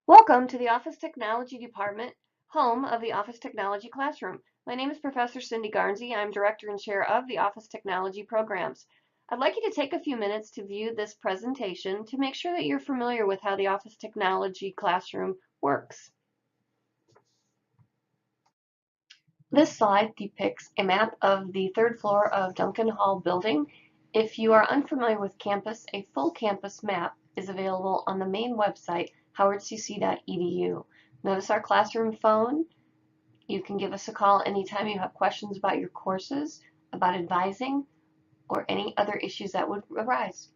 Welcome to the Office Technology Department, home of the Office Technology Classroom. My name is Professor Cindy Garnsey. I'm Director and Chair of the Office Technology Programs. I'd like you to take a few minutes to view this presentation to make sure that you're familiar with how the Office Technology Classroom works. This slide depicts a map of the third floor of Duncan Hall building. If you are unfamiliar with campus, a full campus map is available on the main website, howardcc.edu. Notice our classroom phone. You can give us a call anytime you have questions about your courses, about advising, or any other issues that would arise.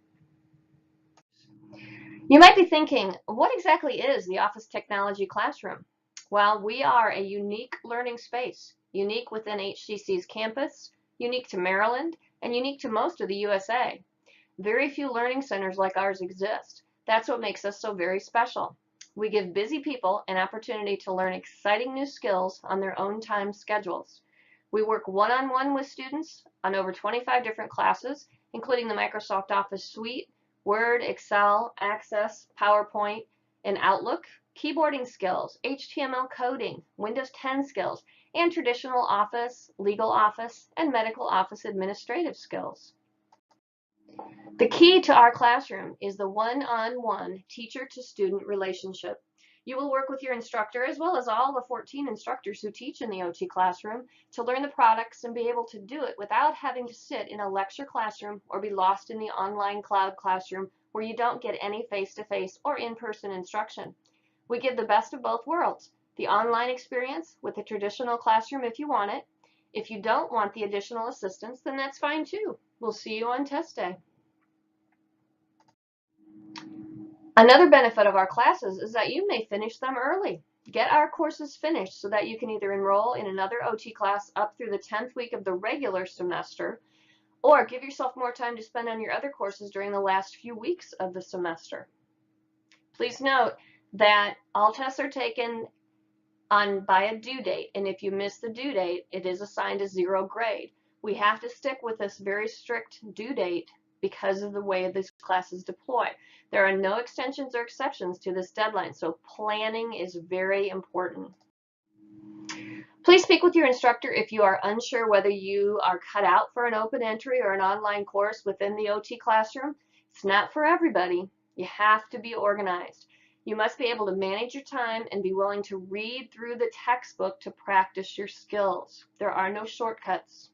You might be thinking, what exactly is the Office Technology Classroom? Well, we are a unique learning space, unique within HCC's campus, unique to Maryland, and unique to most of the USA. Very few learning centers like ours exist. That's what makes us so very special. We give busy people an opportunity to learn exciting new skills on their own time schedules. We work one-on-one with students on over 25 different classes, including the Microsoft Office Suite, Word, Excel, Access, PowerPoint, and Outlook, keyboarding skills, HTML coding, Windows 10 skills, and traditional Office, legal Office, and medical Office administrative skills. The key to our classroom is the one-on-one teacher-to-student relationship. You will work with your instructor as well as all the 14 instructors who teach in the OT classroom to learn the products and be able to do it without having to sit in a lecture classroom or be lost in the online cloud classroom where you don't get any face-to-face or in-person instruction. We give the best of both worlds, the online experience with the traditional classroom if you want it. If you don't want the additional assistance, then that's fine too. We'll see you on test day. Another benefit of our classes is that you may finish them early. Get our courses finished so that you can either enroll in another OT class up through the 10th week of the regular semester, or give yourself more time to spend on your other courses during the last few weeks of the semester. Please note that all tests are taken by a due date, and if you miss the due date, it is assigned a 0 grade. We have to stick with this very strict due date because of the way these classes deploy. There are no extensions or exceptions to this deadline, so planning is very important. Please speak with your instructor if you are unsure whether you are cut out for an open entry or an online course within the OT classroom. It's not for everybody. You have to be organized. You must be able to manage your time and be willing to read through the textbook to practice your skills. There are no shortcuts.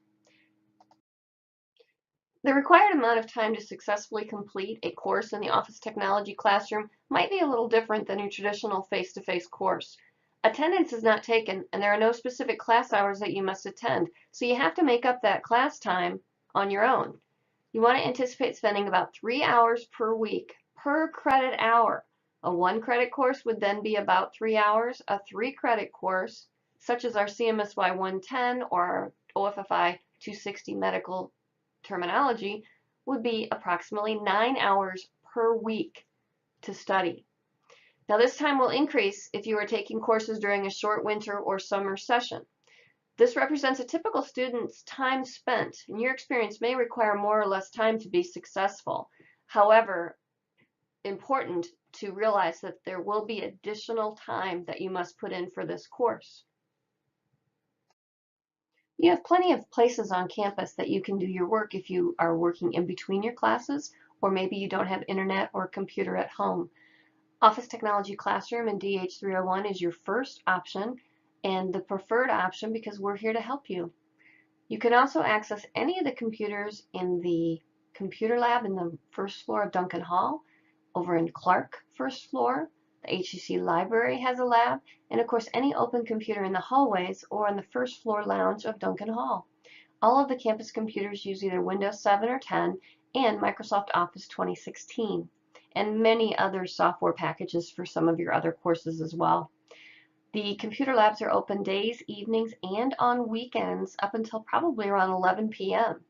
The required amount of time to successfully complete a course in the Office Technology Classroom might be a little different than your traditional face-to-face course. Attendance is not taken, and there are no specific class hours that you must attend, so you have to make up that class time on your own. You want to anticipate spending about 3 hours per week per credit hour. A 1-credit course would then be about 3 hours. A 3-credit course, such as our CMSY 110 or our OFFI 260 medical terminology, would be approximately 9 hours per week to study. Now this time will increase if you are taking courses during a short winter or summer session. This represents a typical student's time spent, and your experience may require more or less time to be successful. However, important to realize that there will be additional time that you must put in for this course. You have plenty of places on campus that you can do your work if you are working in between your classes, or maybe you don't have internet or computer at home. Office Technology Classroom and DH301 is your first option and the preferred option because we're here to help you. You can also access any of the computers in the computer lab in the first floor of Duncan Hall, over in Clark first floor. The HCC library has a lab, and of course any open computer in the hallways or on the first floor lounge of Duncan Hall. All of the campus computers use either Windows 7 or 10 and Microsoft Office 2016, and many other software packages for some of your other courses as well. The computer labs are open days, evenings, and on weekends up until probably around 11 p.m.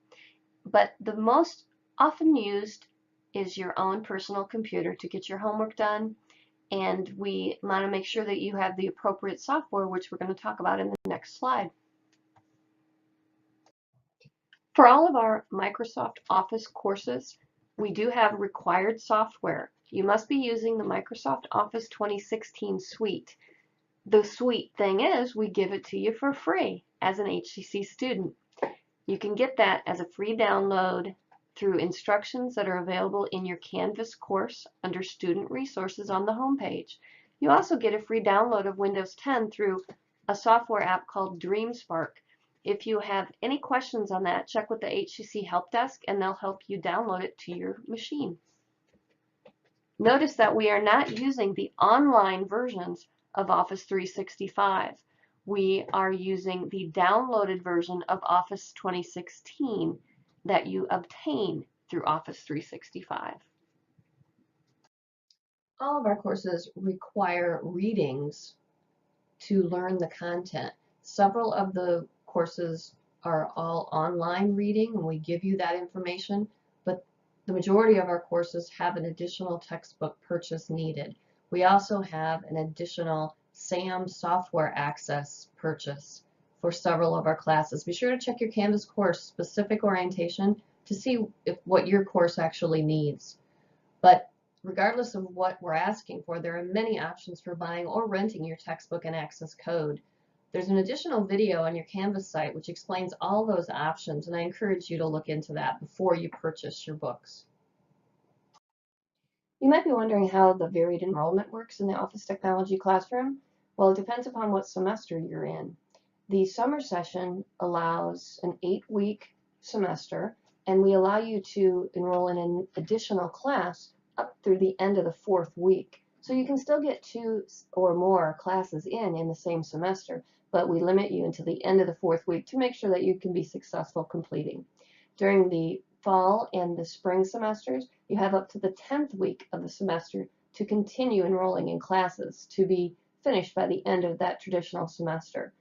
But the most often used is your own personal computer to get your homework done, and we want to make sure that you have the appropriate software, which we're going to talk about in the next slide. For all of our Microsoft Office courses, we do have required software. You must be using the Microsoft Office 2016 suite. The sweet thing is we give it to you for free as an HCC student. You can get that as a free download through instructions that are available in your Canvas course under Student Resources on the homepage. You also get a free download of Windows 10 through a software app called DreamSpark. If you have any questions on that, check with the HCC Help Desk and they'll help you download it to your machine. Notice that we are not using the online versions of Office 365. We are using the downloaded version of Office 2016 that you obtain through Office 365. All of our courses require readings to learn the content. Several of the courses are all online reading and we give you that information, but the majority of our courses have an additional textbook purchase needed. We also have an additional SAM software access purchase for several of our classes. Be sure to check your Canvas course specific orientation to see what your course actually needs. But regardless of what we're asking for, there are many options for buying or renting your textbook and access code. There's an additional video on your Canvas site which explains all those options, and I encourage you to look into that before you purchase your books. You might be wondering how the varied enrollment works in the Office Technology classroom. Well, it depends upon what semester you're in. The summer session allows an 8-week semester, and we allow you to enroll in an additional class up through the end of the 4th week. So you can still get 2 or more classes in the same semester, but we limit you until the end of the 4th week to make sure that you can be successful completing. During the fall and the spring semesters, you have up to the 10th week of the semester to continue enrolling in classes to be finished by the end of that traditional semester.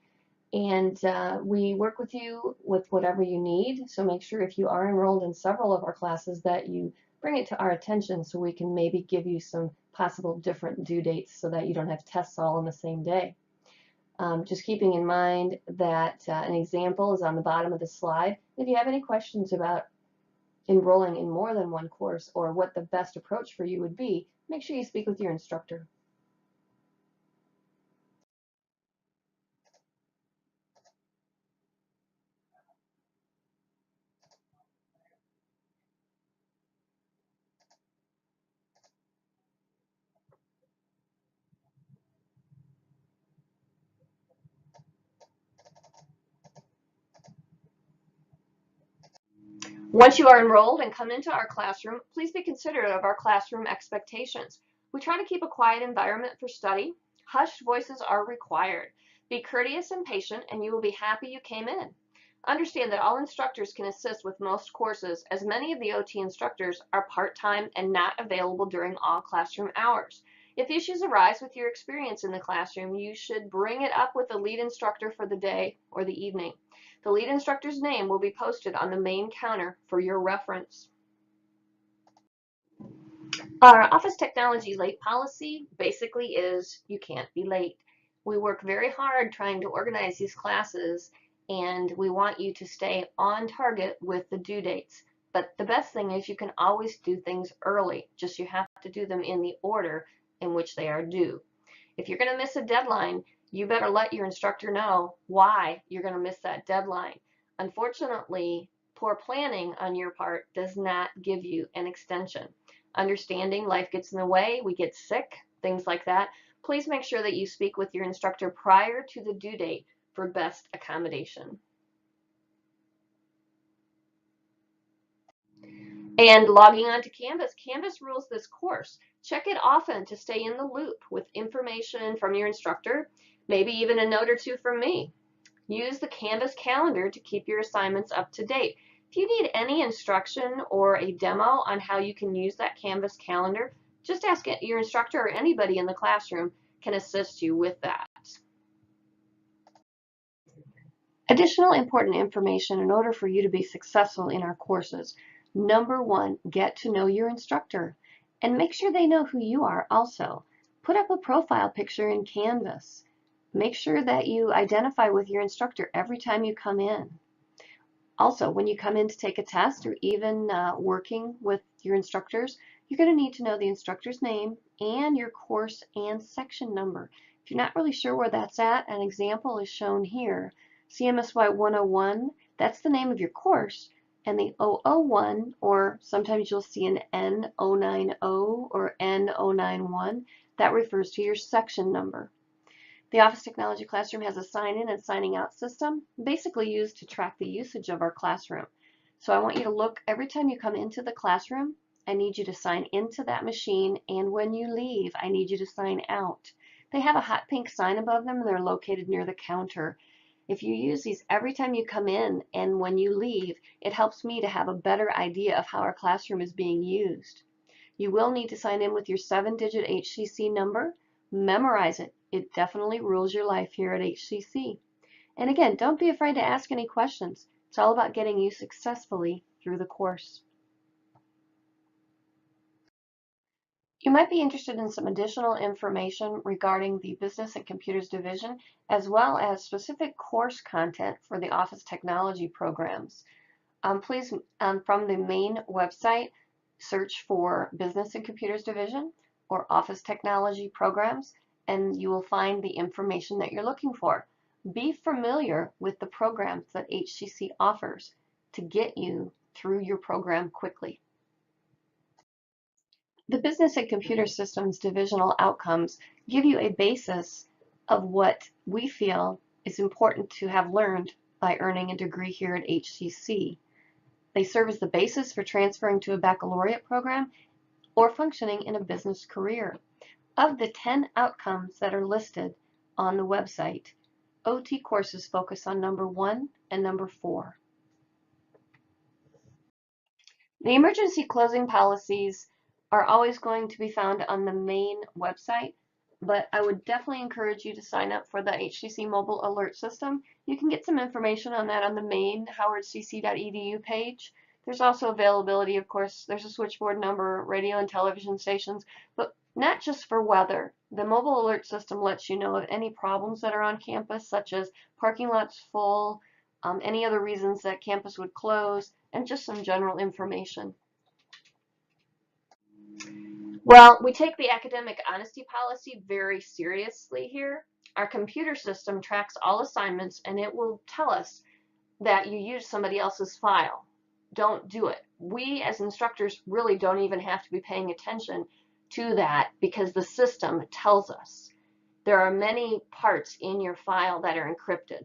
And we work with you with whatever you need, so make sure if you are enrolled in several of our classes that you bring it to our attention so we can maybe give you some possible different due dates so that you don't have tests all on the same day. Just keeping in mind that an example is on the bottom of the slide. If you have any questions about enrolling in more than one course or what the best approach for you would be, make sure you speak with your instructor. Once you are enrolled and come into our classroom, please be considerate of our classroom expectations. We try to keep a quiet environment for study. Hushed voices are required. Be courteous and patient, and you will be happy you came in. Understand that all instructors can assist with most courses, as many of the OT instructors are part-time and not available during all classroom hours. If issues arise with your experience in the classroom, you should bring it up with the lead instructor for the day or the evening. The lead instructor's name will be posted on the main counter for your reference. Our Office Technology late policy basically is you can't be late. We work very hard trying to organize these classes, and we want you to stay on target with the due dates. But the best thing is you can always do things early, just you have to do them in the order in which they are due. If you're going to miss a deadline, you better let your instructor know why you're going to miss that deadline. Unfortunately, poor planning on your part does not give you an extension. Understanding life gets in the way, we get sick, things like that. Please make sure that you speak with your instructor prior to the due date for best accommodation. And logging on to Canvas. Canvas rules this course. Check it often to stay in the loop with information from your instructor, maybe even a note or two from me. Use the Canvas calendar to keep your assignments up to date. If you need any instruction or a demo on how you can use that Canvas calendar, just ask it. Your instructor or anybody in the classroom can assist you with that. Additional important information in order for you to be successful in our courses. Number one, get to know your instructor and make sure they know who you are also. Put up a profile picture in Canvas. Make sure that you identify with your instructor every time you come in. Also, when you come in to take a test or even working with your instructors, you're going to need to know the instructor's name and your course and section number. If you're not really sure where that's at, an example is shown here. CMSY 101, that's the name of your course, and the 001, or sometimes you'll see an N090 or N091, that refers to your section number. The Office Technology Classroom has a sign-in and signing out system, basically used to track the usage of our classroom. So I want you to look every time you come into the classroom. I need you to sign into that machine, and when you leave, I need you to sign out. They have a hot pink sign above them, and they're located near the counter. If you use these every time you come in and when you leave, it helps me to have a better idea of how our classroom is being used. You will need to sign in with your 7-digit HCC number. Memorize it. It definitely rules your life here at HCC. And again, don't be afraid to ask any questions. It's all about getting you successfully through the course. You might be interested in some additional information regarding the Business and Computers Division, as well as specific course content for the Office Technology programs. Please, from the main website, search for Business and Computers Division or Office Technology programs, and you will find the information that you're looking for. Be familiar with the programs that HCC offers to get you through your program quickly. The Business and Computer Systems divisional outcomes give you a basis of what we feel is important to have learned by earning a degree here at HCC. They serve as the basis for transferring to a baccalaureate program or functioning in a business career. Of the 10 outcomes that are listed on the website, OT courses focus on number 1 and number 4. The emergency closing policies are always going to be found on the main website, but I would definitely encourage you to sign up for the HCC mobile alert system. You can get some information on that on the main howardcc.edu page. There's also availability, of course, there's a switchboard number, radio and television stations, but not just for weather. The mobile alert system lets you know of any problems that are on campus, such as parking lots full, any other reasons that campus would close, and just some general information. Well, we take the academic honesty policy very seriously here. Our computer system tracks all assignments, and it will tell us that you used somebody else's file. Don't do it. We as instructors really don't even have to be paying attention to that because the system tells us. There are many parts in your file that are encrypted.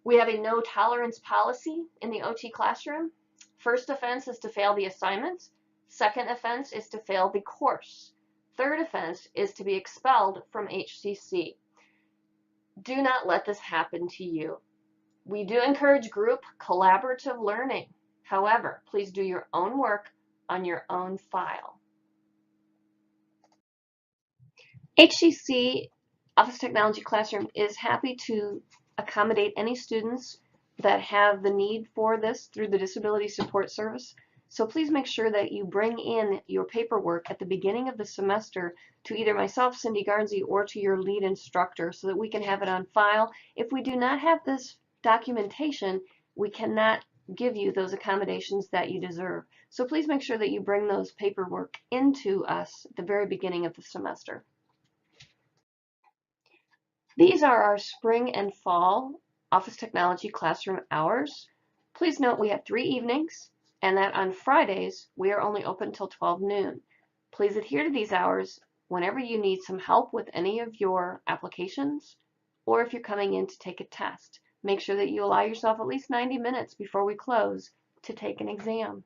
We have a no tolerance policy in the OT classroom. First offense is to fail the assignment. Second offense is to fail the course. Third offense is to be expelled from HCC. Do not let this happen to you. We do encourage group collaborative learning. However, please do your own work on your own file. HCC Office Technology Classroom is happy to accommodate any students that have the need for this through the Disability Support Service. So please make sure that you bring in your paperwork at the beginning of the semester to either myself, Cindy Garnsey, or to your lead instructor so that we can have it on file. If we do not have this documentation, we cannot give you those accommodations that you deserve. So please make sure that you bring those paperwork into us at the very beginning of the semester. These are our spring and fall Office Technology Classroom hours. Please note we have 3 evenings and that on Fridays we are only open until 12 noon. Please adhere to these hours whenever you need some help with any of your applications or if you're coming in to take a test. Make sure that you allow yourself at least 90 minutes before we close to take an exam.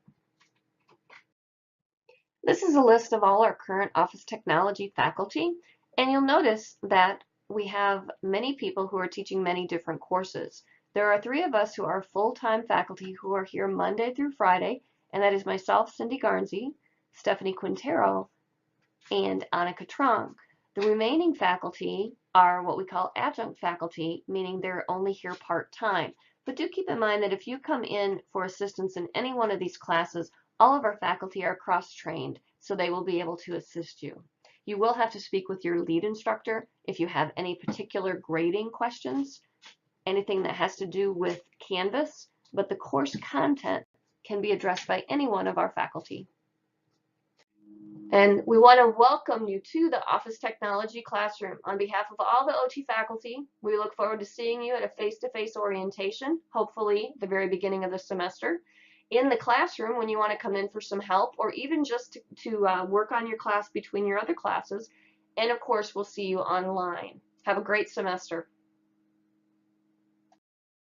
This is a list of all our current Office Technology faculty, and you'll notice that we have many people who are teaching many different courses. There are 3 of us who are full-time faculty who are here Monday through Friday, and that is myself, Cindy Garnsey, Stephanie Quintero, and Annika Trong. The remaining faculty are what we call adjunct faculty, meaning they're only here part-time. But do keep in mind that if you come in for assistance in any one of these classes, all of our faculty are cross-trained, so they will be able to assist you. You will have to speak with your lead instructor if you have any particular grading questions, anything that has to do with Canvas, but the course content can be addressed by any one of our faculty. And we want to welcome you to the Office Technology Classroom. On behalf of all the OT faculty, we look forward to seeing you at a face-to-face orientation, hopefully the very beginning of the semester, in the classroom when you want to come in for some help, or even just to work on your class between your other classes. And of course, we'll see you online. Have a great semester.